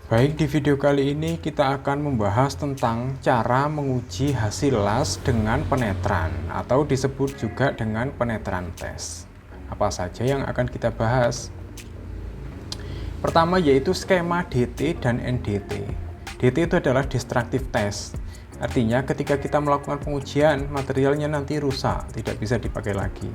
Baik, di video kali ini kita akan membahas tentang cara menguji hasil las dengan penetran atau disebut juga dengan penetran tes. Apa saja yang akan kita bahas? Pertama yaitu skema DT dan NDT. DT itu adalah destructive test. Artinya ketika kita melakukan pengujian, materialnya nanti rusak, tidak bisa dipakai lagi.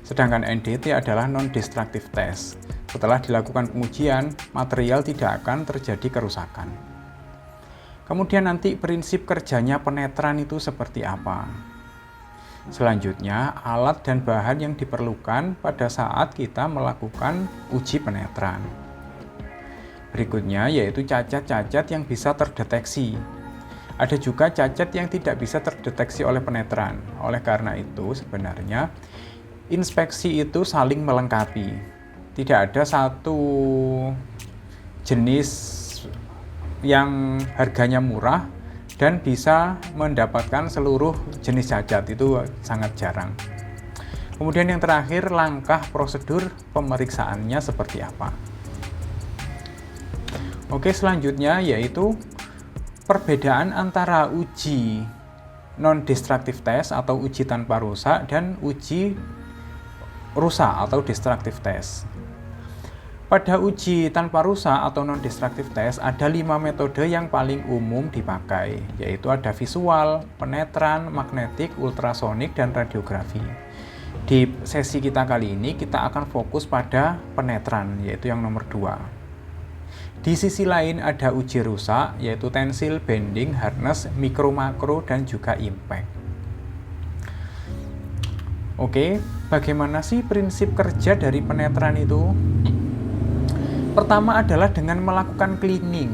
Sedangkan NDT adalah non-destructive test. Setelah dilakukan pengujian, material tidak akan terjadi kerusakan. Kemudian nanti prinsip kerjanya penetran itu seperti apa? Selanjutnya, alat dan bahan yang diperlukan pada saat kita melakukan uji penetran. Berikutnya yaitu cacat-cacat yang bisa terdeteksi. Ada juga cacat yang tidak bisa terdeteksi oleh penetran. Oleh karena itu, sebenarnya inspeksi itu saling melengkapi. Tidak ada satu jenis yang harganya murah dan bisa mendapatkan seluruh jenis cacat, itu sangat jarang. Kemudian yang terakhir, langkah prosedur pemeriksaannya seperti apa. Oke, selanjutnya yaitu perbedaan antara uji non-destructive test atau uji tanpa rusak dan uji rusak atau destructive test. Pada uji tanpa rusak atau non-destructive test ada 5 metode yang paling umum dipakai, yaitu ada visual, penetran, magnetik, ultrasonik, dan radiografi. Di sesi kita kali ini kita akan fokus pada penetran, yaitu yang nomor 2. Di sisi lain ada uji rusak, yaitu tensil, bending, hardness, mikro, makro, dan juga impact. Oke, bagaimana sih prinsip kerja dari penetran itu? Pertama adalah dengan melakukan cleaning.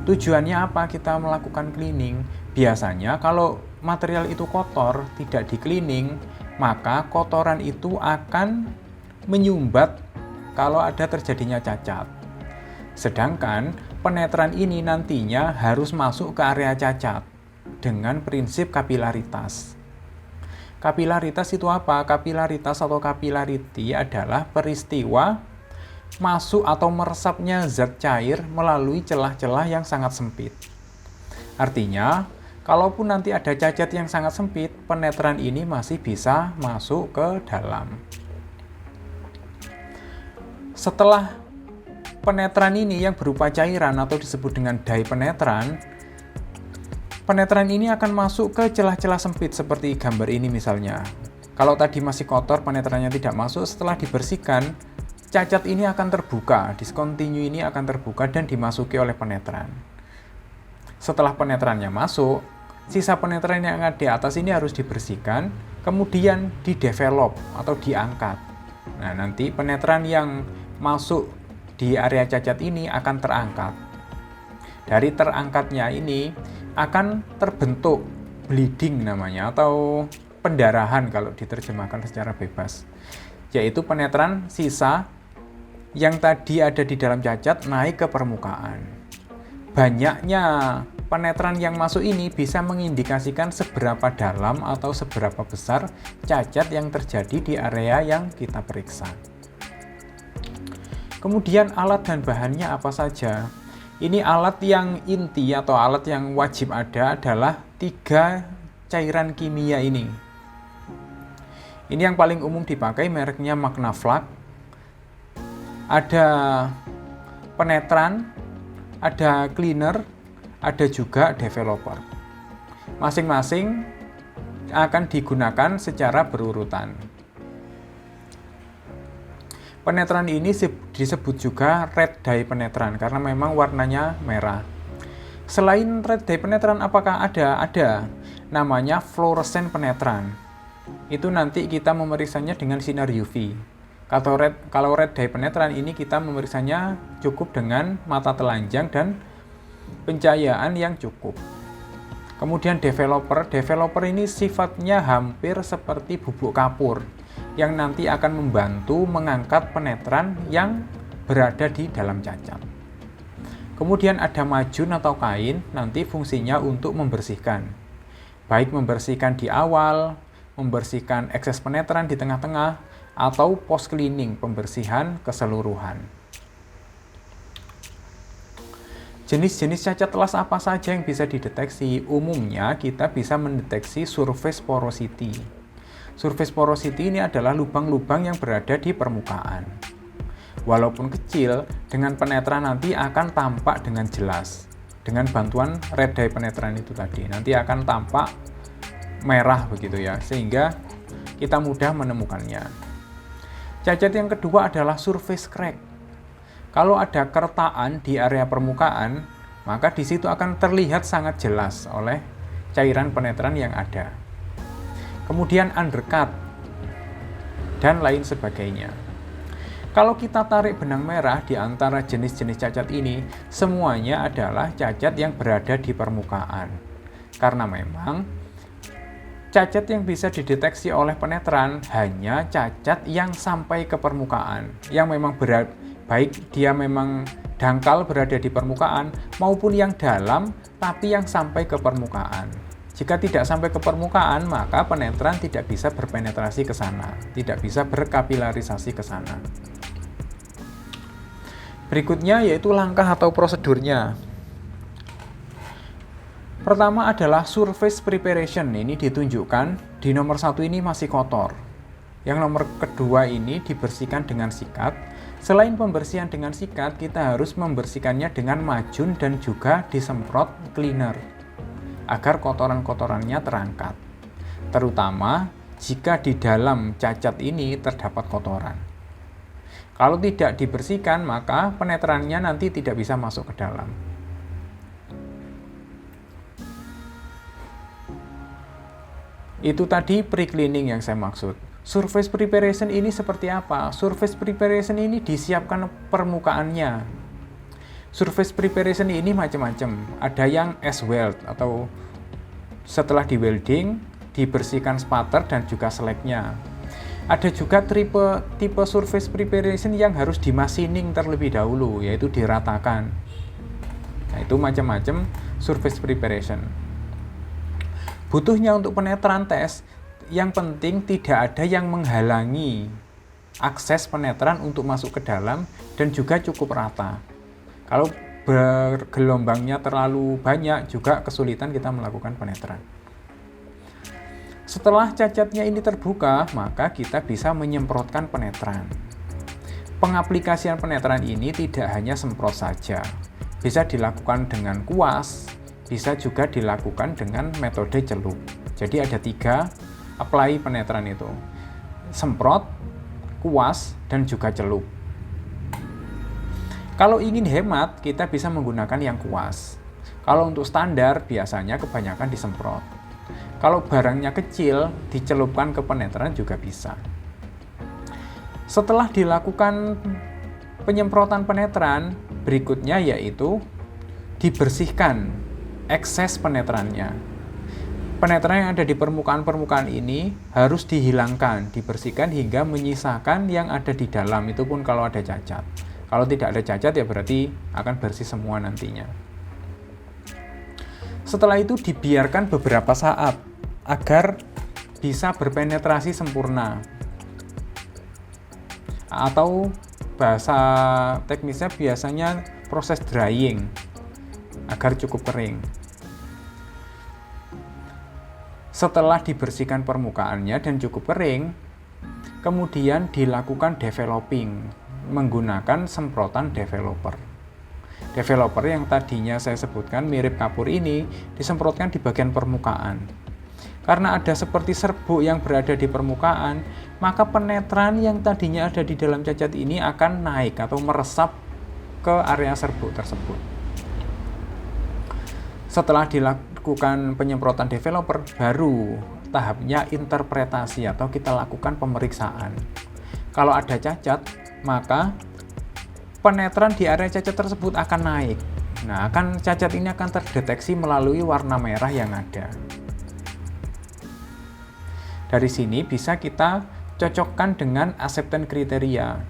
Tujuannya apa kita melakukan cleaning? Biasanya kalau material itu kotor, tidak di cleaning, maka kotoran itu akan menyumbat kalau ada terjadinya cacat. Sedangkan penetran ini nantinya harus masuk ke area cacat dengan prinsip kapilaritas. Kapilaritas itu apa? Kapilaritas atau capillarity adalah peristiwa masuk atau meresapnya zat cair melalui celah-celah yang sangat sempit. Artinya, kalaupun nanti ada cacat yang sangat sempit, penetran ini masih bisa masuk ke dalam. Setelah penetran ini yang berupa cairan atau disebut dengan dye penetran, penetran ini akan masuk ke celah-celah sempit seperti gambar ini misalnya. Kalau tadi masih kotor, penetrannya tidak masuk, setelah dibersihkan, cacat ini akan terbuka, discontinue ini akan terbuka dan dimasuki oleh penetran. Setelah penetrannya masuk, sisa penetran yang ada di atas ini harus dibersihkan, kemudian didevelop atau diangkat. Nah, nanti penetran yang masuk di area cacat ini akan terangkat. Dari terangkatnya ini akan terbentuk bleeding namanya, atau pendarahan kalau diterjemahkan secara bebas, yaitu penetran sisa yang tadi ada di dalam cacat naik ke permukaan. Banyaknya penetran yang masuk ini bisa mengindikasikan seberapa dalam atau seberapa besar cacat yang terjadi di area yang kita periksa. Kemudian alat dan bahannya apa saja? Ini alat yang inti atau alat yang wajib ada adalah 3 cairan kimia ini. Ini yang paling umum dipakai, mereknya Magnaflux. Ada penetran, ada cleaner, ada juga developer. Masing-masing akan digunakan secara berurutan. Penetran ini disebut juga red dye penetran karena memang warnanya merah. Selain red dye penetran, apakah ada? Ada. Namanya fluorescent penetran. Itu nanti kita memeriksanya dengan sinar UV. Kalau red dye penetran ini kita memeriksanya cukup dengan mata telanjang dan pencahayaan yang cukup. Kemudian developer ini sifatnya hampir seperti bubuk kapur yang nanti akan membantu mengangkat penetran yang berada di dalam cacat. Kemudian ada majun atau kain, nanti fungsinya untuk membersihkan. Baik membersihkan di awal, membersihkan ekses penetran di tengah-tengah, atau post cleaning, pembersihan keseluruhan. Jenis-jenis cacat telas apa saja yang bisa dideteksi? Umumnya kita bisa mendeteksi surface porosity. Surface porosity ini adalah lubang-lubang yang berada di permukaan. Walaupun kecil, dengan penetran nanti akan tampak dengan jelas. Dengan bantuan red dye penetran itu tadi, nanti akan tampak merah begitu ya, sehingga kita mudah menemukannya. Cacat yang kedua adalah surface crack. Kalau ada kertaan di area permukaan, maka di situ akan terlihat sangat jelas oleh cairan penetran yang ada. Kemudian undercut dan lain sebagainya. Kalau kita tarik benang merah di antara jenis-jenis cacat ini, semuanya adalah cacat yang berada di permukaan. Karena memang cacat yang bisa dideteksi oleh penetran hanya cacat yang sampai ke permukaan, yang memang baik dia memang dangkal berada di permukaan maupun yang dalam tapi yang sampai ke permukaan. Jika tidak sampai ke permukaan, maka penetran tidak bisa berpenetrasi ke sana, tidak bisa berkapilarisasi ke sana. Berikutnya yaitu langkah atau prosedurnya. Pertama adalah surface preparation. Ini ditunjukkan di nomor 1 ini masih kotor. Yang nomor kedua ini dibersihkan dengan sikat. Selain pembersihan dengan sikat, kita harus membersihkannya dengan majun dan juga disemprot cleaner agar kotoran-kotorannya terangkat. Terutama jika di dalam cacat ini terdapat kotoran. Kalau tidak dibersihkan, maka penetrannya nanti tidak bisa masuk ke dalam. Itu tadi pre-cleaning yang saya maksud. Surface preparation ini seperti apa? Surface preparation ini disiapkan permukaannya. Surface preparation ini macam-macam. Ada yang as weld atau setelah di welding dibersihkan spatter dan juga seleknya. Ada juga tipe surface preparation yang harus dimasining terlebih dahulu, yaitu diratakan. Nah, itu macam-macam surface preparation. Butuhnya untuk penetran tes, yang penting tidak ada yang menghalangi akses penetran untuk masuk ke dalam dan juga cukup rata. Kalau bergelombangnya terlalu banyak juga kesulitan kita melakukan penetran. Setelah cacatnya ini terbuka, maka kita bisa menyemprotkan penetran. Pengaplikasian penetran ini tidak hanya semprot saja. Bisa dilakukan dengan kuas, bisa juga dilakukan dengan metode celup. Jadi ada 3 apply penetran itu, semprot, kuas, dan juga celup. Kalau ingin hemat, kita bisa menggunakan yang kuas. Kalau untuk standar, biasanya kebanyakan disemprot. Kalau barangnya kecil, dicelupkan ke penetran juga bisa. Setelah dilakukan penyemprotan penetran, berikutnya yaitu dibersihkan ekses penetrannya. Penetran yang ada di permukaan-permukaan ini harus dihilangkan, dibersihkan hingga menyisakan yang ada di dalam, itu pun kalau ada cacat. Kalau tidak ada cacat ya berarti akan bersih semua nantinya. Setelah itu dibiarkan beberapa saat agar bisa berpenetrasi sempurna. Atau bahasa teknisnya biasanya proses drying agar cukup kering. Setelah dibersihkan permukaannya dan cukup kering, kemudian dilakukan developing menggunakan semprotan developer. Developer yang tadinya saya sebutkan mirip kapur ini disemprotkan di bagian permukaan. Karena ada seperti serbuk yang berada di permukaan, maka penetran yang tadinya ada di dalam cacat ini akan naik atau meresap ke area serbuk tersebut. Setelah dilakukan penyemprotan developer, baru tahapnya interpretasi atau kita lakukan pemeriksaan. Kalau ada cacat, maka penetran di area cacat tersebut akan naik. Nah, cacat ini akan terdeteksi melalui warna merah yang ada. Dari sini bisa kita cocokkan dengan acceptance kriteria.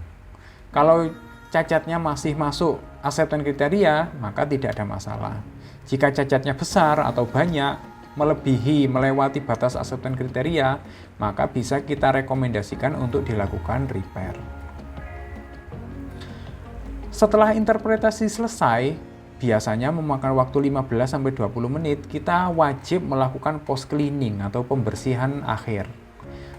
Kalau cacatnya masih masuk acceptance kriteria, maka tidak ada masalah. Jika cacatnya besar atau banyak, melewati batas acceptance kriteria, maka bisa kita rekomendasikan untuk dilakukan repair. Setelah interpretasi selesai, biasanya memakan waktu 15-20 menit, kita wajib melakukan post cleaning atau pembersihan akhir.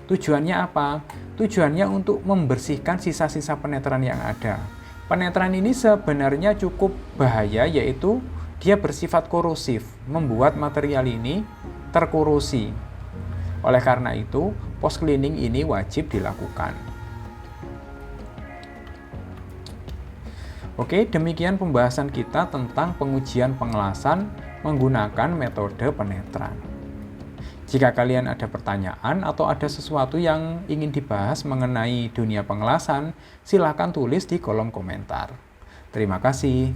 Tujuannya apa? Tujuannya untuk membersihkan sisa-sisa penetran yang ada. Penetran ini sebenarnya cukup bahaya, yaitu dia bersifat korosif, membuat material ini terkorosi. Oleh karena itu, post cleaning ini wajib dilakukan. Oke, demikian pembahasan kita tentang pengujian pengelasan menggunakan metode penetran. Jika kalian ada pertanyaan atau ada sesuatu yang ingin dibahas mengenai dunia pengelasan, silakan tulis di kolom komentar. Terima kasih.